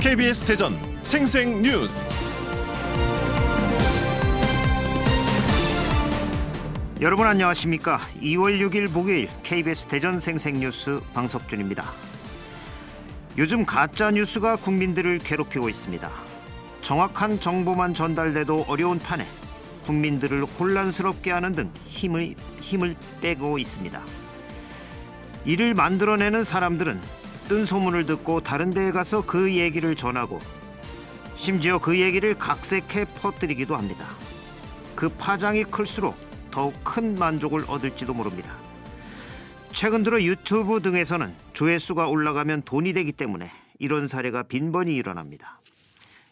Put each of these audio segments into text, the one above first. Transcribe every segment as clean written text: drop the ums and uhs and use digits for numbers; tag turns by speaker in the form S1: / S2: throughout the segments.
S1: KBS 대전 생생뉴스.
S2: 여러분 안녕하십니까? 2월 6일 목요일 KBS 대전 생생뉴스 방석준입니다. 요즘 가짜 뉴스가 국민들을 괴롭히고 있습니다. 정확한 정보만 전달돼도 어려운 판에 국민들을 혼란스럽게 하는 등 힘을 빼고 있습니다. 이를 만들어내는 사람들은 뜬 소문을 듣고 다른 데에 가서 그 얘기를 전하고 심지어 그 얘기를 각색해 퍼뜨리기도 합니다. 그 파장이 클수록 더욱 큰 만족을 얻을지도 모릅니다. 최근 들어 유튜브 등에서는 조회수가 올라가면 돈이 되기 때문에 이런 사례가 빈번히 일어납니다.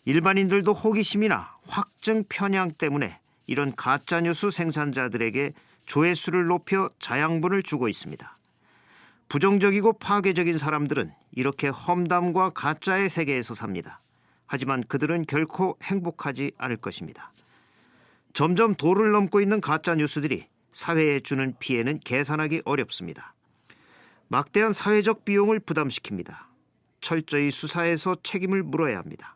S2: 일반인들도 호기심이나 확증 편향 때문에 이런 가짜뉴스 생산자들에게 조회수를 높여 자양분을 주고 있습니다. 부정적이고 파괴적인 사람들은 이렇게 험담과 가짜의 세계에서 삽니다. 하지만 그들은 결코 행복하지 않을 것입니다. 점점 도를 넘고 있는 가짜 뉴스들이 사회에 주는 피해는 계산하기 어렵습니다. 막대한 사회적 비용을 부담시킵니다. 철저히 수사해서 책임을 물어야 합니다.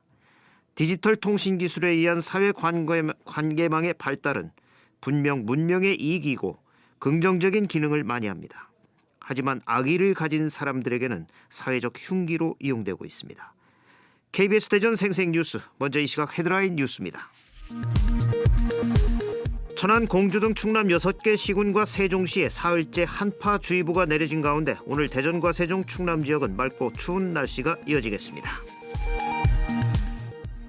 S2: 디지털 통신 기술에 의한 사회 관계망의 발달은 분명 문명의 이익이고 긍정적인 기능을 많이 합니다. 하지만 악의를 가진 사람들에게는 사회적 흉기로 이용되고 있습니다. KBS 대전 생생뉴스, 먼저 이 시각 헤드라인 뉴스입니다. 천안, 공주 등 충남 6개 시군과 세종시에 사흘째 한파주의보가 내려진 가운데 오늘 대전과 세종, 충남 지역은 맑고 추운 날씨가 이어지겠습니다.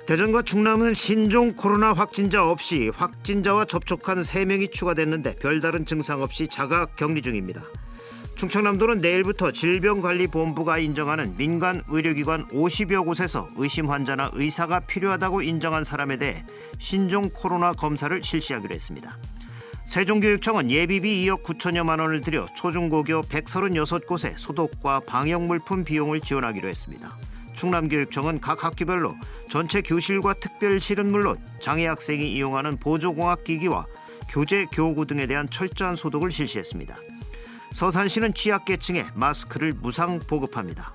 S2: 대전과 충남은 신종 코로나 확진자 없이 확진자와 접촉한 3명이 추가됐는데 별다른 증상 없이 자가 격리 중입니다. 충청남도는 내일부터 질병관리본부가 인정하는 민간 의료기관 50여 곳에서 의심 환자나 의사가 필요하다고 인정한 사람에 대해 신종 코로나 검사를 실시하기로 했습니다. 세종교육청은 예비비 2억 9천여만 원을 들여 초중고교 136곳에 소독과 방역물품 비용을 지원하기로 했습니다. 충남교육청은 각 학교별로 전체 교실과 특별실은 물론 장애 학생이 이용하는 보조공학기기와 교재, 교구 등에 대한 철저한 소독을 실시했습니다. 서산시는 취약계층에 마스크를 무상 보급합니다.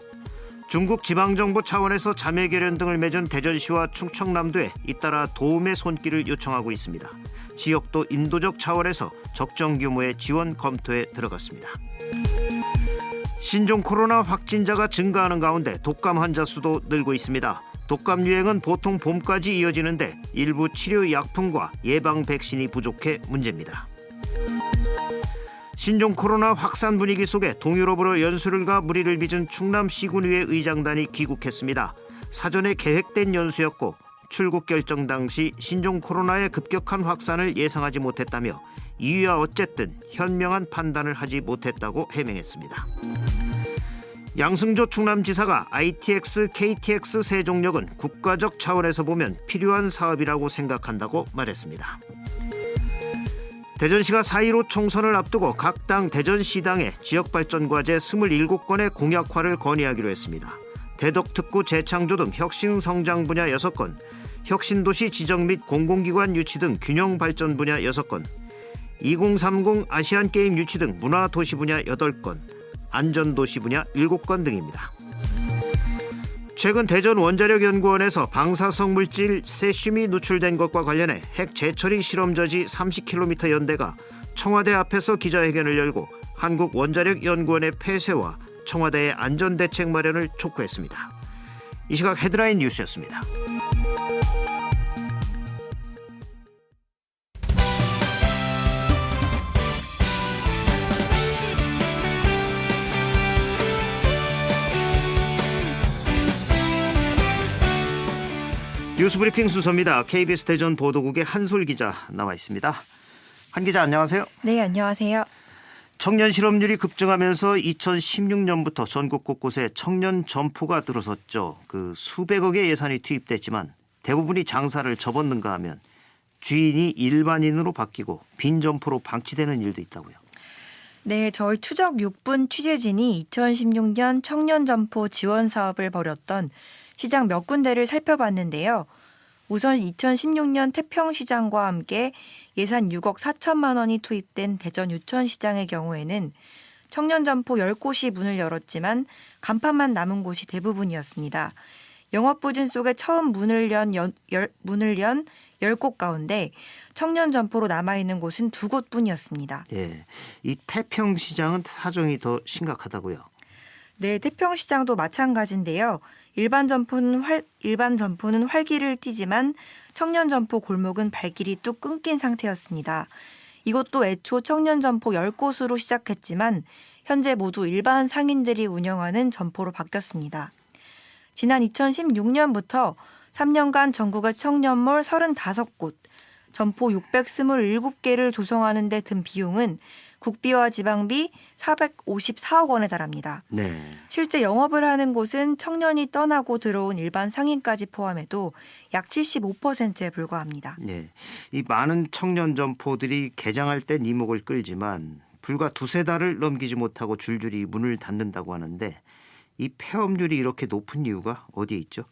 S2: 중국 지방정부 차원에서 자매결연 등을 맺은 대전시와 충청남도에 잇따라 도움의 손길을 요청하고 있습니다. 지역도 인도적 차원에서 적정 규모의 지원 검토에 들어갔습니다. 신종 코로나 확진자가 증가하는 가운데 독감 환자 수도 늘고 있습니다. 독감 유행은 보통 봄까지 이어지는데 일부 치료 약품과 예방 백신이 부족해 문제입니다. 신종 코로나 확산 분위기 속에 동유럽으로 연수를 가 무리를 빚은 충남 시군의회 의장단이 귀국했습니다. 사전에 계획된 연수였고 출국 결정 당시 신종 코로나의 급격한 확산을 예상하지 못했다며 이유야 어쨌든 현명한 판단을 하지 못했다고 해명했습니다. 양승조 충남지사가 ITX, KTX 세종역은 국가적 차원에서 보면 필요한 사업이라고 생각한다고 말했습니다. 대전시가 4.15 총선을 앞두고 각 당 대전시당에 지역발전과제 27건의 공약화를 건의하기로 했습니다. 대덕특구 재창조 등 혁신성장 분야 6건, 혁신도시 지정 및 공공기관 유치 등 균형발전 분야 6건, 2030 아시안게임 유치 등 문화도시 분야 8건, 안전도시 분야 7건 등입니다. 최근 대전원자력연구원에서 방사성 물질 세슘이 누출된 것과 관련해 핵 재처리 실험저지 30km 연대가 청와대 앞에서 기자회견을 열고 한국원자력연구원의 폐쇄와 청와대의 안전대책 마련을 촉구했습니다. 이 시각 헤드라인 뉴스였습니다. 뉴스브리핑 순서입니다. KBS 대전 보도국의 한솔 기자 나와 있습니다. 한 기자 안녕하세요.
S3: 네, 안녕하세요.
S2: 청년 실업률이 급증하면서 2016년부터 전국 곳곳에 청년 점포가 들어섰죠. 그 수백억의 예산이 투입됐지만 대부분이 장사를 접었는가 하면 주인이 일반인으로 바뀌고 빈 점포로 방치되는 일도 있다고요.
S3: 네, 저희 추적 6분 취재진이 2016년 청년 점포 지원 사업을 벌였던 시장 몇 군데를 살펴봤는데요. 우선 2016년 태평시장과 함께 예산 6억 4천만 원이 투입된 대전 유천시장의 경우에는 청년 점포 10곳이 문을 열었지만 간판만 남은 곳이 대부분이었습니다. 영업부진 속에 처음 문을 연 10곳 가운데 청년 점포로 남아있는 곳은 2곳뿐이었습니다.
S2: 예, 이 태평시장은 사정이 더 심각하다고요.
S3: 네, 태평시장도 마찬가지인데요. 일반 점포는 활기를 띠지만 청년 점포 골목은 발길이 뚝 끊긴 상태였습니다. 이것도 애초 청년 점포 10곳으로 시작했지만 현재 모두 일반 상인들이 운영하는 점포로 바뀌었습니다. 지난 2016년부터 3년간 전국의 청년몰 35곳, 점포 627개를 조성하는 데 든 비용은 국비와 지방비 454억 원에 달합니다.
S2: 네.
S3: 실제 영업을 하는 곳은 청년이 떠나고 들어온 일반 상인까지 포함해도 약 75%에 불과합니다.
S2: 네. 이 많은 청년 점포들이 개장할 땐 이목을 끌지만 불과 2-3달을 넘기지 못하고 줄줄이 문을 닫는다고 하는데 이 폐업률이 이렇게 높은 이유가 어디에 있죠?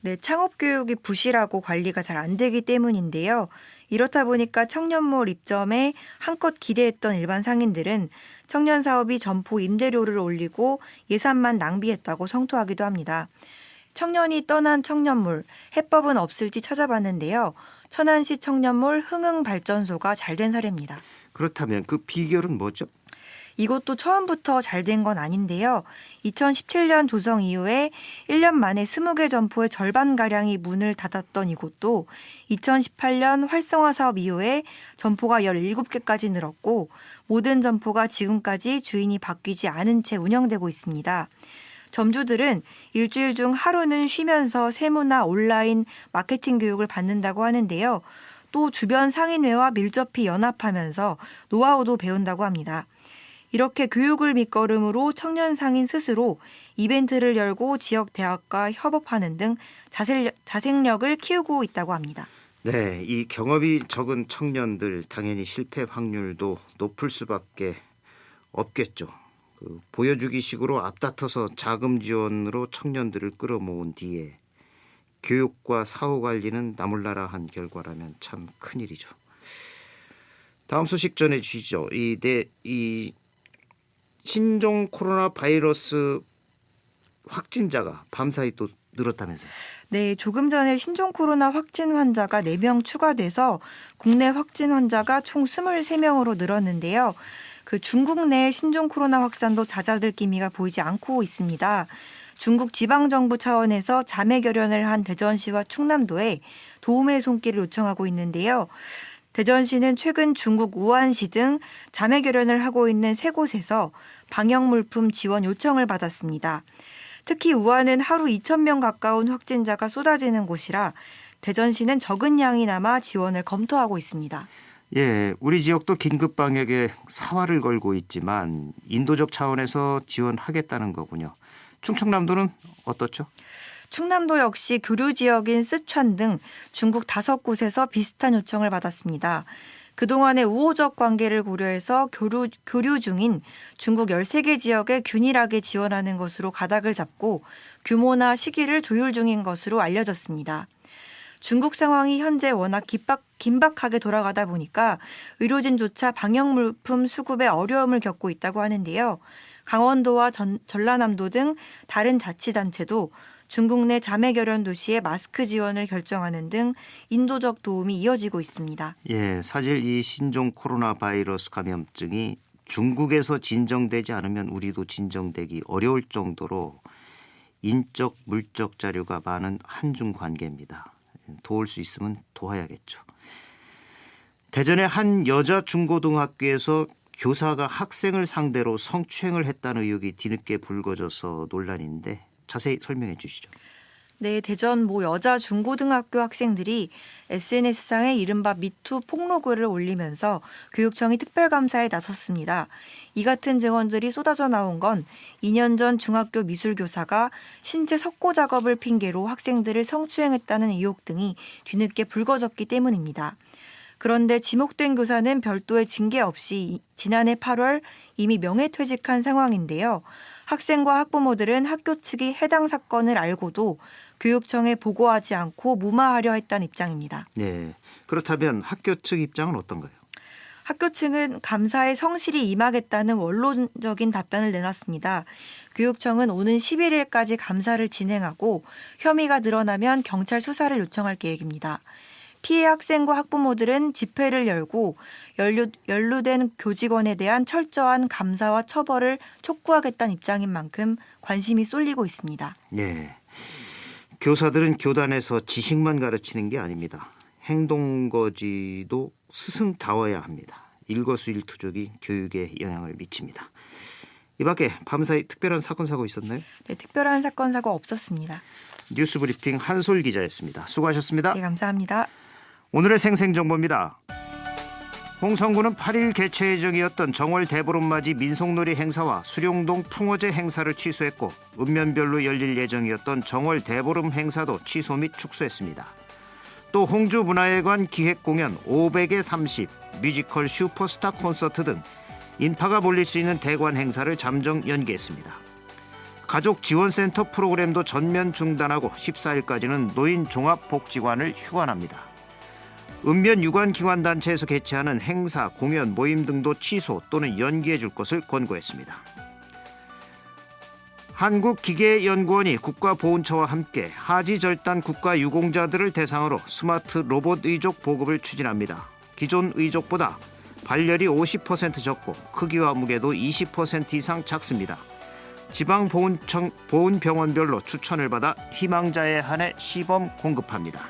S3: 네, 창업 교육이 부실하고 관리가 잘 안 되기 때문인데요. 이렇다 보니까 청년몰 입점에 한껏 기대했던 일반 상인들은 청년 사업이 점포 임대료를 올리고 예산만 낭비했다고 성토하기도 합니다. 청년이 떠난 청년몰, 해법은 없을지 찾아봤는데요. 천안시 청년몰 흥흥발전소가 잘 된 사례입니다.
S2: 그렇다면 그 비결은 뭐죠?
S3: 이것도 처음부터 잘 된 건 아닌데요. 2017년 조성 이후에 1년 만에 20개 점포의 절반가량이 문을 닫았던 이곳도 2018년 활성화 사업 이후에 점포가 17개까지 늘었고 모든 점포가 지금까지 주인이 바뀌지 않은 채 운영되고 있습니다. 점주들은 일주일 중 하루는 쉬면서 세무나 온라인 마케팅 교육을 받는다고 하는데요. 또 주변 상인회와 밀접히 연합하면서 노하우도 배운다고 합니다. 이렇게 교육을 밑거름으로 청년 상인 스스로 이벤트를 열고 지역 대학과 협업하는 등 자생력을 키우고 있다고 합니다.
S2: 네, 이 경험이 적은 청년들 당연히 실패 확률도 높을 수밖에 없겠죠. 보여주기식으로 앞다퉈서 자금 지원으로 청년들을 끌어모은 뒤에 교육과 사후 관리는 나몰라라 한 결과라면 참 큰일이죠. 다음 소식 전해주시죠. 이 신종 코로나 바이러스 확진자가 밤사이 또 늘었다면서요?
S3: 네, 조금 전에 신종 코로나 확진 환자가 4명 추가돼서 국내 확진 환자가 총 23명으로 늘었는데요. 중국 내 신종 코로나 확산도 잦아들 기미가 보이지 않고 있습니다. 중국 지방정부 차원에서 자매 결연을 한 대전시와 충남도에 도움의 손길을 요청하고 있는데요. 대전시는 최근 중국 우한시 등 자매 결연을 하고 있는 3곳에서 방역 물품 지원 요청을 받았습니다. 특히 우한은 하루 2,000명 가까운 확진자가 쏟아지는 곳이라 대전시는 적은 양이 남아 지원을 검토하고 있습니다.
S2: 예, 우리 지역도 긴급 방역에 사활을 걸고 있지만 인도적 차원에서 지원하겠다는 거군요. 충청남도는 어떻죠?
S3: 충남도 역시 교류 지역인 쓰촨 등 중국 5곳에서 비슷한 요청을 받았습니다. 그동안의 우호적 관계를 고려해서 교류 중인 중국 13개 지역에 균일하게 지원하는 것으로 가닥을 잡고 규모나 시기를 조율 중인 것으로 알려졌습니다. 중국 상황이 현재 워낙 긴박하게 돌아가다 보니까 의료진조차 방역물품 수급에 어려움을 겪고 있다고 하는데요. 강원도와 전라남도 등 다른 자치단체도 중국 내 자매 결연 도시의 마스크 지원을 결정하는 등 인도적 도움이 이어지고 있습니다.
S2: 예, 사실 이 신종 코로나 바이러스 감염증이 중국에서 진정되지 않으면 우리도 진정되기 어려울 정도로 인적, 물적 자료가 많은 한중 관계입니다. 도울 수 있으면 도와야겠죠. 대전의 한 여자 중고등학교에서 교사가 학생을 상대로 성추행을 했다는 의혹이 뒤늦게 불거져서 논란인데 자세히 설명해 주시죠.
S3: 네, 대전 모 여자 중고등학교 학생들이 SNS상에 이른바 미투 폭로글을 올리면서 교육청이 특별감사에 나섰습니다. 이 같은 증언들이 쏟아져 나온 건 2년 전 중학교 미술교사가 신체 석고 작업을 핑계로 학생들을 성추행했다는 의혹 등이 뒤늦게 불거졌기 때문입니다. 그런데 지목된 교사는 별도의 징계 없이 지난해 8월 이미 명예퇴직한 상황인데요. 학생과 학부모들은 학교 측이 해당 사건을 알고도 교육청에 보고하지 않고 무마하려 했다는 입장입니다.
S2: 네, 그렇다면 학교 측 입장은 어떤가요?
S3: 학교 측은 감사에 성실히 임하겠다는 원론적인 답변을 내놨습니다. 교육청은 오는 11일까지 감사를 진행하고 혐의가 드러나면 경찰 수사를 요청할 계획입니다. 피해 학생과 학부모들은 집회를 열고 연루된 교직원에 대한 철저한 감사와 처벌을 촉구하겠다는 입장인 만큼 관심이 쏠리고 있습니다.
S2: 네. 교사들은 교단에서 지식만 가르치는 게 아닙니다. 행동거지도 스승다워야 합니다. 일거수일투족이 교육에 영향을 미칩니다. 이 밖에 밤사이 특별한 사건 사고 있었나요?
S3: 네, 특별한 사건 사고 없었습니다.
S2: 뉴스브리핑 한솔 기자였습니다. 수고하셨습니다.
S3: 네, 감사합니다.
S2: 오늘의 생생정보입니다. 홍성군은 8일 개최 예정이었던 정월 대보름맞이 민속놀이 행사와 수룡동 풍어제 행사를 취소했고 읍면별로 열릴 예정이었던 정월 대보름 행사도 취소 및 축소했습니다. 또 홍주문화회관 기획공연 500에 30, 뮤지컬 슈퍼스타 콘서트 등 인파가 몰릴 수 있는 대관 행사를 잠정 연기했습니다. 가족 지원센터 프로그램도 전면 중단하고 14일까지는 노인 종합복지관을 휴관합니다. 읍면 유관기관단체에서 개최하는 행사, 공연, 모임 등도 취소 또는 연기해 줄 것을 권고했습니다. 한국기계연구원이 국가보훈처와 함께 하지절단 국가유공자들을 대상으로 스마트 로봇 의족 보급을 추진합니다. 기존 의족보다 발열이 50% 적고 크기와 무게도 20% 이상 작습니다. 지방보훈병원별로 추천을 받아 희망자에 한해 시범 공급합니다.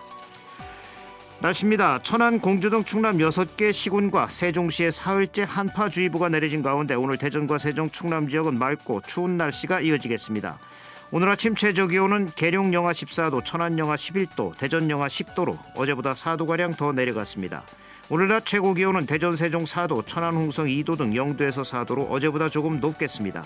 S2: 날씨입니다. 천안, 공주 등 충남 6개 시군과 세종시에 사흘째 한파주의보가 내려진 가운데 오늘 대전과 세종, 충남 지역은 맑고 추운 날씨가 이어지겠습니다. 오늘 아침 최저기온은 계룡 영하 14도, 천안 영하 11도, 대전 영하 10도로 어제보다 4도가량 더 내려갔습니다. 오늘 낮 최고기온은 대전, 세종 4도, 천안, 홍성 2도 등 0도에서 4도로 어제보다 조금 높겠습니다.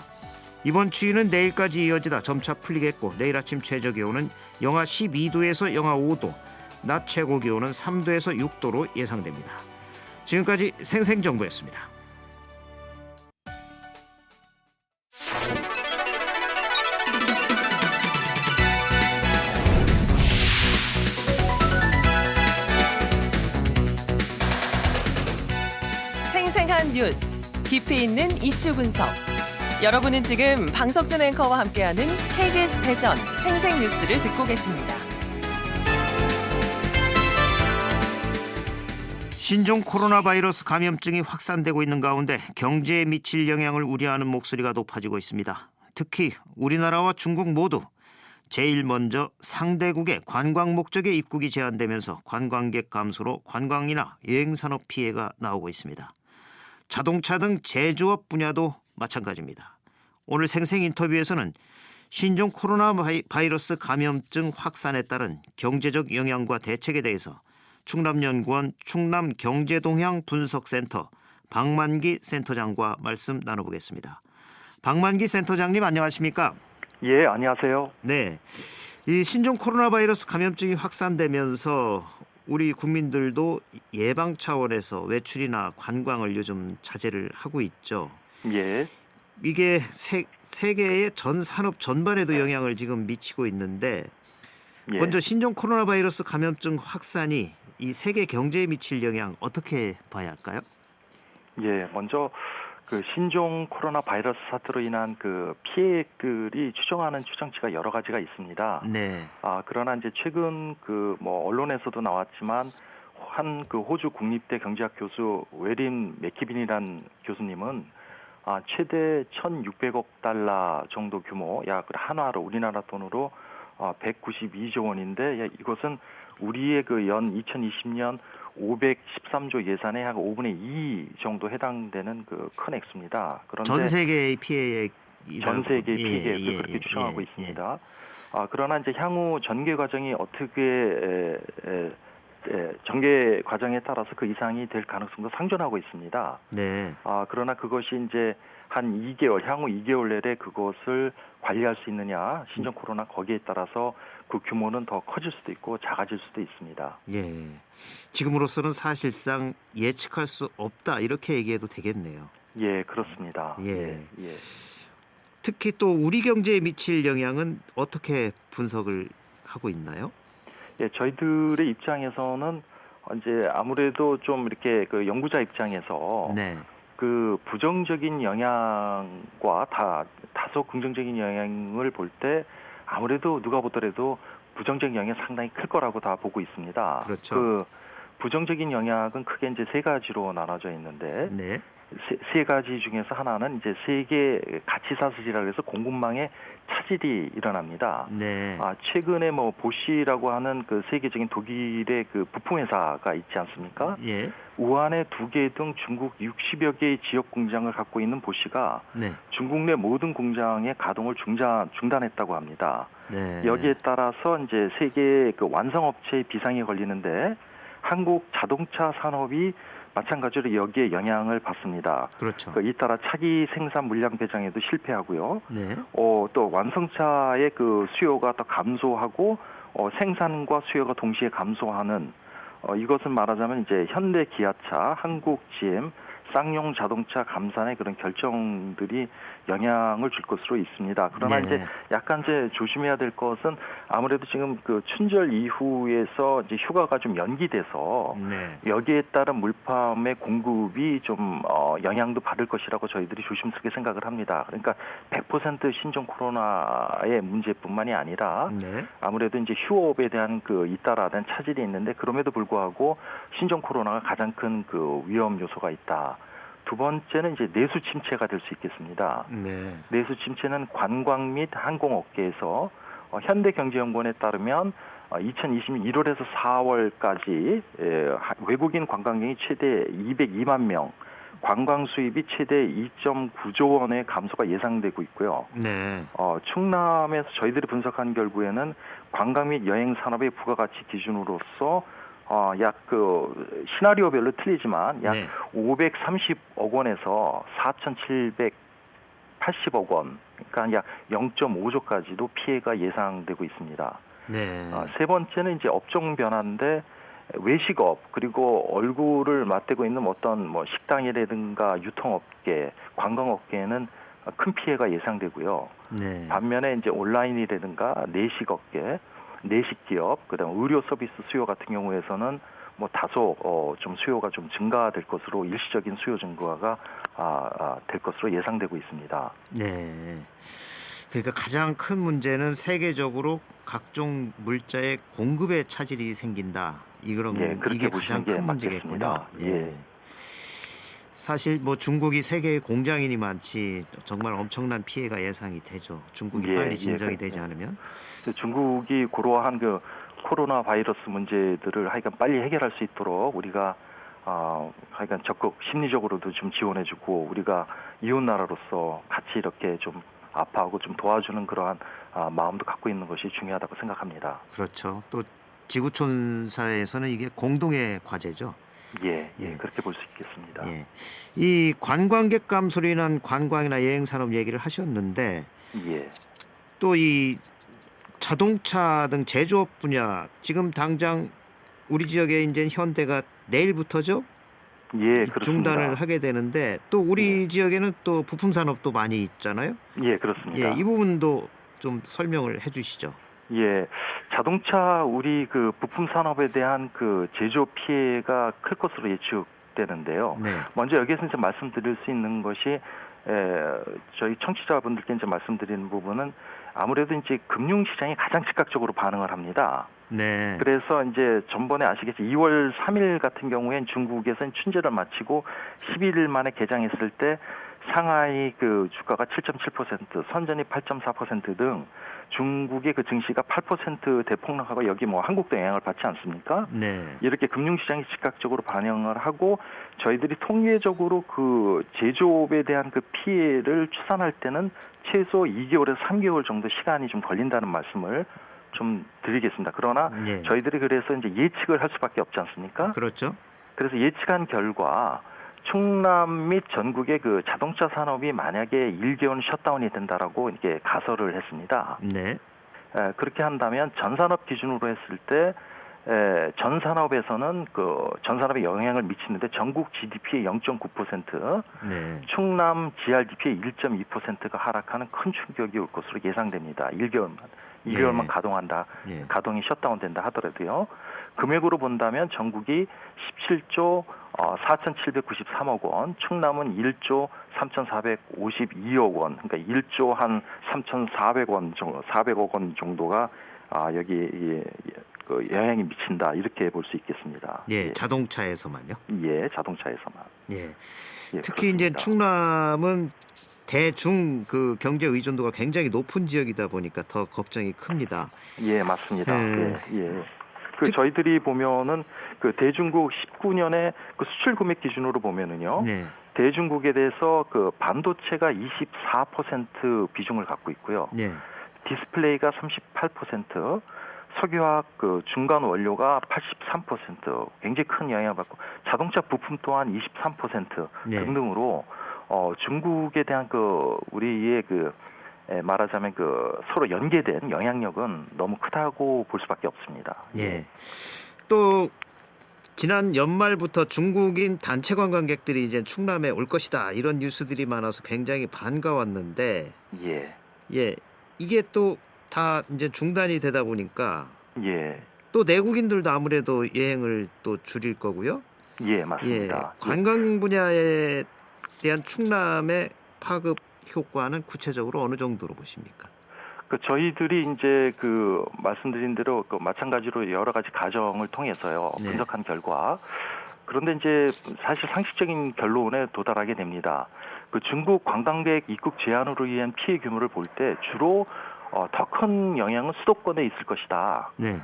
S2: 이번 추위는 내일까지 이어지다 점차 풀리겠고 내일 아침 최저기온은 영하 12도에서 영하 5도, 낮 최고 기온은 3도에서 6도로 예상됩니다. 지금까지 생생정보였습니다.
S4: 생생한 뉴스, 깊이 있는 이슈 분석. 여러분은 지금 방석준 앵커와 함께하는 KBS 대전 생생뉴스를 듣고 계십니다.
S2: 신종 코로나 바이러스 감염증이 확산되고 있는 가운데 경제에 미칠 영향을 우려하는 목소리가 높아지고 있습니다. 특히 우리나라와 중국 모두 제일 먼저 상대국의 관광 목적의 입국이 제한되면서 관광객 감소로 관광이나 여행산업 피해가 나오고 있습니다. 자동차 등 제조업 분야도 마찬가지입니다. 오늘 생생 인터뷰에서는 신종 코로나 바이러스 감염증 확산에 따른 경제적 영향과 대책에 대해서 충남연구원 충남경제동향분석센터 박만기 센터장과 말씀 나눠보겠습니다. 박만기 센터장님 안녕하십니까?
S5: 예, 안녕하세요.
S2: 네, 이 신종 코로나 바이러스 감염증이 확산되면서 우리 국민들도 예방 차원에서 외출이나 관광을 요즘 자제를 하고 있죠.
S5: 예.
S2: 이게 세계의 전 산업 전반에도 영향을 지금 미치고 있는데
S5: 예.
S2: 먼저 신종 코로나 바이러스 감염증 확산이 이 세계 경제에 미칠 영향 어떻게 봐야 할까요?
S5: 예, 먼저 그 신종 코로나 바이러스 사태로 인한 그 피해액들이 추정하는 추정치가 여러 가지가 있습니다.
S2: 네.
S5: 그러나 이제 최근 그 뭐 언론에서도 나왔지만 한 그 호주 국립대 경제학 교수 웨린 맥키빈이란 교수님은 최대 1,600억 달러 정도 규모, 약 한화로 우리나라 돈으로 192조 원인데 이것은 우리의 그 연 2020년 513조 예산의 약 5분의 2 정도 해당되는 그 큰 액수입니다. 그런데
S2: 전 세계의 피해액
S5: 전 세계의 피해액을 그렇게 추정하고 있습니다. 그러나 이제 향후 전개 과정이 어떻게 전개 과정에 따라서 그 이상이 될 가능성도 상존하고 있습니다.
S2: 네.
S5: 그러나 그것이 이제 한 2개월, 향후 2개월 내에 그것을 관리할 수 있느냐, 신종 코로나 거기에 따라서 그 규모는 더 커질 수도 있고 작아질 수도 있습니다.
S2: 예. 지금으로서는 사실상 예측할 수 없다 이렇게 얘기해도 되겠네요.
S5: 예, 그렇습니다.
S2: 예.
S5: 예.
S2: 특히 또 우리 경제에 미칠 영향은 어떻게 분석을 하고 있나요?
S5: 예, 저희들의 입장에서는 이제 아무래도 좀 이렇게 그 연구자 입장에서
S2: 네.
S5: 그 부정적인 영향과 다소 긍정적인 영향을 볼 때 아무래도 누가 보더라도 부정적인 영향이 상당히 클 거라고 다 보고 있습니다.
S2: 그렇죠.
S5: 그 부정적인 영향은 크게 이제 세 가지로 나눠져 있는데
S2: 네.
S5: 세 가지 중에서 하나는 이제 세계 가치 사슬이라고 해서 공급망에 차질이 일어납니다.
S2: 네.
S5: 최근에 뭐 보쉬라고 하는 그 세계적인 독일의 그 부품 회사가 있지 않습니까?
S2: 예.
S5: 우한에 2개 등 중국 60여 개의 지역 공장을 갖고 있는 보쉬가
S2: 네.
S5: 중국 내 모든 공장의 가동을 중단했다고 합니다.
S2: 네.
S5: 여기에 따라서 이제 세계 그 완성업체의 비상이 걸리는데 한국 자동차 산업이 마찬가지로 여기에 영향을 받습니다.
S2: 그렇죠.
S5: 잇따라 차기 생산 물량 배정에도 실패하고요.
S2: 네.
S5: 또 완성차의 그 수요가 더 감소하고 생산과 수요가 동시에 감소하는 이것은 말하자면 이제 현대 기아차, 한국 GM, 쌍용 자동차 감산의 그런 결정들이 영향을 줄 것으로 있습니다. 그러나
S2: 네.
S5: 이제 약간 이제 조심해야 될 것은 아무래도 지금 그 춘절 이후에서 이제 휴가가 좀 연기돼서
S2: 네.
S5: 여기에 따른 물품의 공급이 좀 영향도 받을 것이라고 저희들이 조심스럽게 생각을 합니다. 그러니까 100% 신종 코로나의 문제뿐만이 아니라
S2: 네.
S5: 아무래도 이제 휴업에 대한 그 잇따라된 차질이 있는데 그럼에도 불구하고 신종 코로나가 가장 큰 그 위험 요소가 있다. 두 번째는 이제 내수 침체가 될 수 있겠습니다.
S2: 네.
S5: 내수 침체는 관광 및 항공업계에서 현대경제연구원에 따르면 2020년 1월에서 4월까지 외국인 관광객이 최대 202만 명, 관광 수입이 최대 2.9조 원의 감소가 예상되고 있고요.
S2: 네.
S5: 충남에서 저희들이 분석한 결과에는 관광 및 여행 산업의 부가가치 기준으로서 약 그 시나리오별로 틀리지만 약
S2: 네.
S5: 530억 원에서 4,780억 원, 그러니까 약 0.5조까지도 피해가 예상되고 있습니다.
S2: 네.
S5: 세 번째는 이제 업종 변화인데 외식업 그리고 얼굴을 맞대고 있는 어떤 뭐 식당이라든가 유통업계, 관광업계에는 큰 피해가 예상되고요.
S2: 네.
S5: 반면에 이제 온라인이라든가 내식업계, 내식기업, 그다음 의료 서비스 수요 같은 경우에서는 뭐 다소 좀 수요가 좀 증가될 것으로 일시적인 수요 증가가 될 것으로 예상되고 있습니다.
S2: 네. 그러니까 가장 큰 문제는 세계적으로 각종 물자의 공급에 차질이 생긴다. 이게
S5: 그렇게
S2: 가장
S5: 보시는 게
S2: 큰 문제겠군요.
S5: 맞겠습니다. 예.
S2: 사실 뭐 중국이 세계의 공장인이 많지 정말 엄청난 피해가 예상이 되죠. 중국이 빨리 진정이 되지 않으면.
S5: 중국이 그러한 그 코로나 바이러스 문제들을 하여간 빨리 해결할 수 있도록 우리가 하여간 적극 심리적으로도 좀 지원해주고 우리가 이웃 나라로서 같이 이렇게 좀 아파하고 좀 도와주는 그러한 마음도 갖고 있는 것이 중요하다고 생각합니다.
S2: 그렇죠. 또 지구촌 사회에서는 이게 공동의 과제죠.
S5: 예. 그렇게 볼 수 있겠습니다.
S2: 예. 이 관광객 감소로 인한 관광이나 여행 산업 얘기를 하셨는데
S5: 예.
S2: 또 이 자동차 등 제조업 분야 지금 당장 우리 지역에 이제 현대가 내일부터죠?
S5: 예, 그렇습니다.
S2: 중단을 하게 되는데 또 우리 지역에는 또 부품 산업도 많이 있잖아요.
S5: 예, 그렇습니다.
S2: 예, 이 부분도 좀 설명을 해주시죠.
S5: 예, 자동차 우리 그 부품 산업에 대한 그 제조 피해가 클 것으로 예측되는데요.
S2: 네.
S5: 먼저 여기에서 이제 말씀드릴 수 있는 것이 저희 청취자분들께 이제 말씀드리는 부분은 아무래도 이제 금융시장이 가장 즉각적으로 반응을 합니다.
S2: 네.
S5: 그래서 이제 전번에 아시겠지 2월 3일 같은 경우엔 중국에서는 춘제를 마치고 11일 만에 개장했을 때 상하이 그 주가가 7.7%, 선전이 8.4% 등 중국의 그 증시가 8% 대폭락하고 여기 뭐 한국도 영향을 받지 않습니까?
S2: 네.
S5: 이렇게 금융시장이 즉각적으로 반영을 하고 저희들이 통계적으로 그 제조업에 대한 그 피해를 추산할 때는 최소 2개월에서 3개월 정도 시간이 좀 걸린다는 말씀을 좀 드리겠습니다. 그러나
S2: 네.
S5: 저희들이 그래서 이제 예측을 할 수밖에 없지 않습니까?
S2: 그렇죠.
S5: 그래서 예측한 결과 충남 및 전국의 그 자동차 산업이 만약에 1개월 셧다운이 된다라고 이렇게 가설을 했습니다.
S2: 네.
S5: 그렇게 한다면 전산업 기준으로 했을 때 전산업에서는 그 전산업에 영향을 미치는데 전국 GDP의 0.9%,
S2: 네.
S5: 충남 GRDP의 1.2%가 하락하는 큰 충격이 올 것으로 예상됩니다. 2개월만
S2: 네.
S5: 가동한다,
S2: 네.
S5: 가동이 셧다운된다 하더라도요. 금액으로 본다면 전국이 17조 4,793억 원, 충남은 1조 3,452억 원, 그러니까 1조 한 3,400원 정도, 400억 원 정도가 여기 그 영향이 미친다 이렇게 볼 수 있겠습니다.
S2: 예, 자동차에서만요.
S5: 예, 자동차에서만.
S2: 예.
S5: 예,
S2: 특히 이제
S5: 그렇습니다.
S2: 충남은 대중 그 경제 의존도가 굉장히 높은 지역이다 보니까 더 걱정이 큽니다.
S5: 예, 맞습니다.
S2: 예.
S5: 예. 그 저희들이 보면은 그 대중국 19년에 그 수출 금액 기준으로 보면은요.
S2: 네.
S5: 대중국에 대해서 그 반도체가 24% 비중을 갖고 있고요.
S2: 네.
S5: 디스플레이가 38%, 석유화학 그 중간 원료가 83% 굉장히 큰 영향을 받고 자동차 부품 또한 23%
S2: 네.
S5: 등등으로 중국에 대한 그 우리의 그 말하자면 그 서로 연계된 영향력은 너무 크다고 볼 수밖에 없습니다.
S2: 예. 또 지난 연말부터 중국인 단체 관광객들이 이제 충남에 올 것이다 이런 뉴스들이 많아서 굉장히 반가웠는데
S5: 예.
S2: 예. 이게 또 다 이제 중단이 되다 보니까
S5: 예.
S2: 또 내국인들도 아무래도 여행을 또 줄일 거고요.
S5: 예,
S2: 예.
S5: 맞습니다.
S2: 관광 분야에 대한 충남의 파급 효과는 구체적으로 어느 정도로 보십니까?
S5: 그 저희들이 이제 그 말씀드린 대로 그 마찬가지로 여러 가지 가정을 통해서요
S2: 네.
S5: 분석한 결과 그런데 이제 사실 상식적인 결론에 도달하게 됩니다. 그 중국 관광객 입국 제한으로 인한 피해 규모를 볼 때 주로 더 큰 영향은 수도권에 있을 것이다.
S2: 네.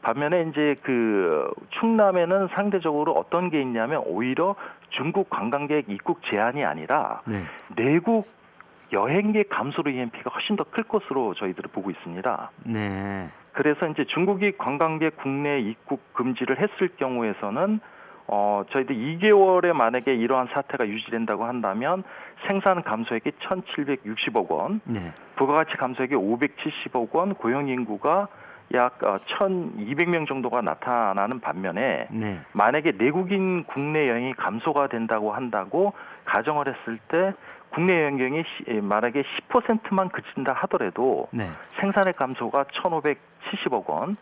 S5: 반면에 이제 그 충남에는 상대적으로 어떤 게 있냐면 오히려 중국 관광객 입국 제한이 아니라
S2: 네.
S5: 내국 여행객 감소로 인한 피해가 훨씬 더 클 것으로 저희들은 보고 있습니다.
S2: 네.
S5: 그래서 이제 중국이 관광객 국내 입국 금지를 했을 경우에서는 저희들 2개월에 만약에 이러한 사태가 유지된다고 한다면 생산 감소액이 1,760억 원,
S2: 네.
S5: 부가가치 감소액이 570억 원, 고용 인구가 약 1,200명 정도가 나타나는 반면에
S2: 네.
S5: 만약에 내국인 국내 여행이 감소가 된다고 한다고 가정을 했을 때 국내 여행객이 만약에 10%만 그친다 하더라도
S2: 네.
S5: 생산액 감소가 1,570억 원,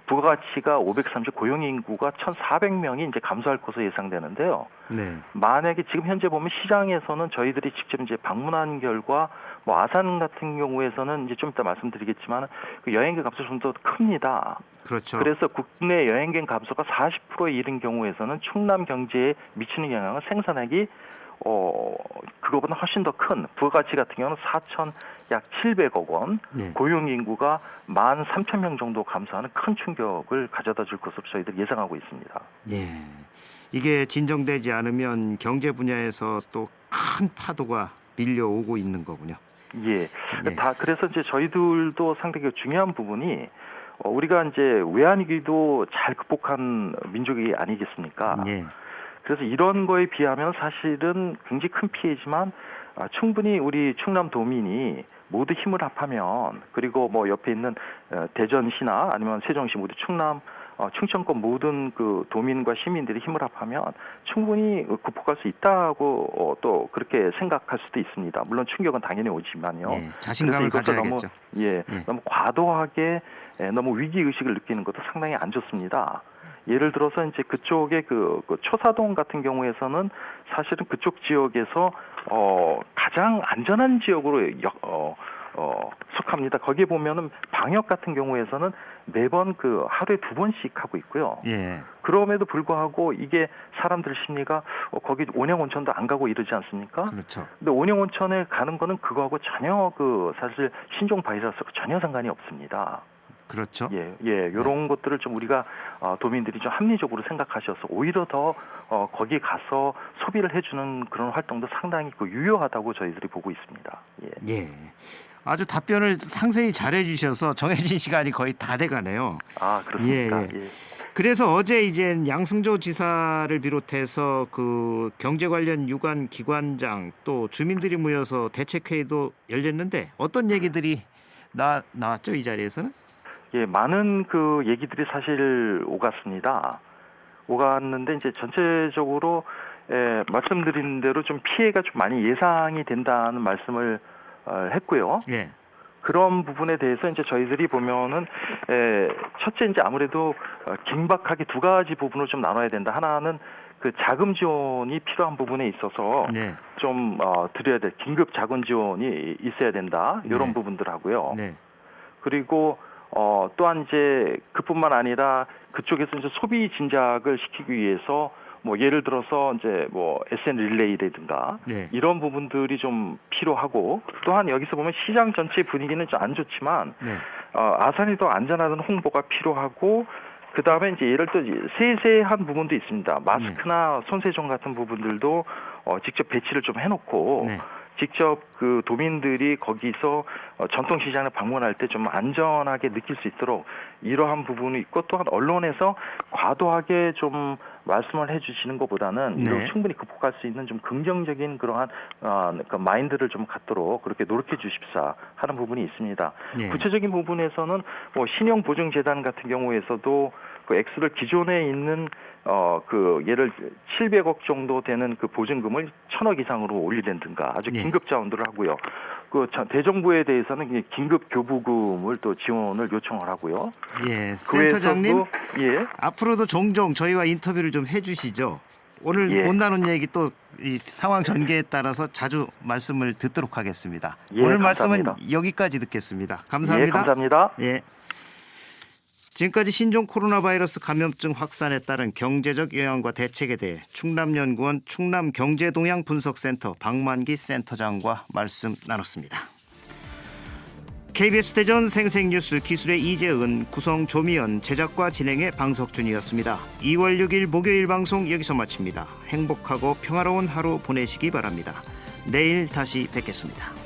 S5: 부가가치가 530, 고용 인구가 1,400명이 이제 감소할 것으로 예상되는데요.
S2: 네.
S5: 만약에 지금 현재 보면 시장에서는 저희들이 직접 이제 방문한 결과 뭐 아산 같은 경우에서는 이제 좀 이따 말씀드리겠지만 그 여행객 감소 좀 더 큽니다.
S2: 그렇죠.
S5: 그래서 국내 여행객 감소가 40%에 이른 경우에서는 충남 경제에 미치는 영향은 생산액이 그거보다 훨씬 더 큰 부가가치 같은 경우는 4,700억 원,
S2: 네.
S5: 고용 인구가 13,000명 정도 감소하는 큰 충격을 가져다 줄 것으로 저희들이 예상하고 있습니다.
S2: 예. 이게 진정되지 않으면 경제 분야에서 또 큰 파도가 밀려오고 있는 거군요.
S5: 예.
S2: 예.
S5: 다 그래서 이제 저희들도 상당히 중요한 부분이 우리가 이제 외환위기도 잘 극복한 민족이 아니겠습니까?
S2: 예.
S5: 그래서 이런 거에 비하면 사실은 굉장히 큰 피해지만 충분히 우리 충남도민이 모두 힘을 합하면 그리고 뭐 옆에 있는 대전시나 아니면 세종시 모두 충청권 모든 그 도민과 시민들이 힘을 합하면 충분히 극복할 수 있다고 또 그렇게 생각할 수도 있습니다. 물론 충격은 당연히 오지만요.
S2: 예. 자신감을
S5: 그래서 이것도
S2: 가져야겠죠.
S5: 너무 과도하게 너무 위기 의식을 느끼는 것도 상당히 안 좋습니다. 예를 들어서 이제 그쪽에 그 초사동 같은 경우에서는 사실은 그쪽 지역에서 가장 안전한 지역으로 속합니다. 거기에 보면은 방역 같은 경우에서는 매번 그 하루에 2번씩 하고 있고요.
S2: 예.
S5: 그럼에도 불구하고 이게 사람들 심리가 거기 온양온천도 안 가고 이러지 않습니까?
S2: 그렇죠.
S5: 근데 온양온천에 가는 거는 그거하고 전혀 그 사실 신종 바이러스하고 전혀 상관이 없습니다.
S2: 그렇죠.
S5: 이런 것들을 좀 우리가 도민들이 좀 합리적으로 생각하셔서 오히려 더 거기 가서 소비를 해주는 그런 활동도 상당히 유효하다고 저희들이 보고 있습니다. 예.
S2: 예. 아주 답변을 상세히 잘해주셔서 정해진 시간이 거의 다 돼가네요.
S5: 아, 그렇습니까?
S2: 예. 그래서 어제 이제 양승조 지사를 비롯해서 그 경제 관련 유관 기관장 또 주민들이 모여서 대책회의도 열렸는데 어떤 얘기들이 나왔죠 이 자리에서는?
S5: 예, 많은 그 얘기들이 사실 오갔습니다. 오갔는데 이제 전체적으로 말씀드린 대로 좀 피해가 좀 많이 예상이 된다는 말씀을 했고요.
S2: 예.
S5: 그런 부분에 대해서 이제 저희들이 보면은 첫째 이제 아무래도 긴박하게 두 가지 부분을 좀 나눠야 된다. 하나는 그 자금 지원이 필요한 부분에 있어서
S2: 네.
S5: 좀 드려야 될 긴급 자금 지원이 있어야 된다. 이런
S2: 네.
S5: 부분들 하고요.
S2: 네.
S5: 그리고 또한 이제 그뿐만 아니라 그쪽에서 이제 소비 진작을 시키기 위해서 뭐 예를 들어서 이제 뭐 SN 릴레이라든가
S2: 네.
S5: 이런 부분들이 좀 필요하고 또한 여기서 보면 시장 전체 분위기는 좀 안 좋지만
S2: 네.
S5: 아산이 더 안전하다는 홍보가 필요하고 그 다음에 이제 예를 들어 세세한 부분도 있습니다. 마스크나 손세정 같은 부분들도 직접 배치를 좀 해놓고
S2: 네.
S5: 직접 그 도민들이 거기서 전통시장을 방문할 때 좀 안전하게 느낄 수 있도록 이러한 부분이 있고 또한 언론에서 과도하게 좀 말씀을 해주시는 것보다는 이걸
S2: 네.
S5: 충분히 극복할 수 있는 좀 긍정적인 그러한 그러니까 마인드를 좀 갖도록 그렇게 노력해 주십사 하는 부분이 있습니다.
S2: 네.
S5: 구체적인 부분에서는 뭐 신용보증재단 같은 경우에서도 그 액수를 기존에 있는 그 예를 700억 정도 되는 그 보증금을 1,000억 이상으로 올리든가 아주
S2: 네.
S5: 긴급 자원들을 하고요. 그 대정부에 대해서는 긴급 교부금을 또 지원을 요청을 하고요.
S2: 예,
S5: 그 외에서도
S2: 센터장님
S5: 예.
S2: 앞으로도 종종 저희와 인터뷰를 좀 해주시죠. 오늘
S5: 예.
S2: 못 나눈 얘기 또 이 상황 전개에 따라서 자주 말씀을 듣도록 하겠습니다.
S5: 예,
S2: 오늘
S5: 감사합니다.
S2: 말씀은 여기까지 듣겠습니다. 감사합니다.
S5: 예, 감사합니다.
S2: 예. 지금까지 신종 코로나 바이러스 감염증 확산에 따른 경제적 영향과 대책에 대해 충남연구원 충남경제동향분석센터 박만기 센터장과 말씀 나눴습니다. KBS 대전 생생뉴스 기술의 이재은, 구성 조미연, 제작과 진행의 방석준이었습니다. 2월 6일 목요일 방송 여기서 마칩니다. 행복하고 평화로운 하루 보내시기 바랍니다. 내일 다시 뵙겠습니다.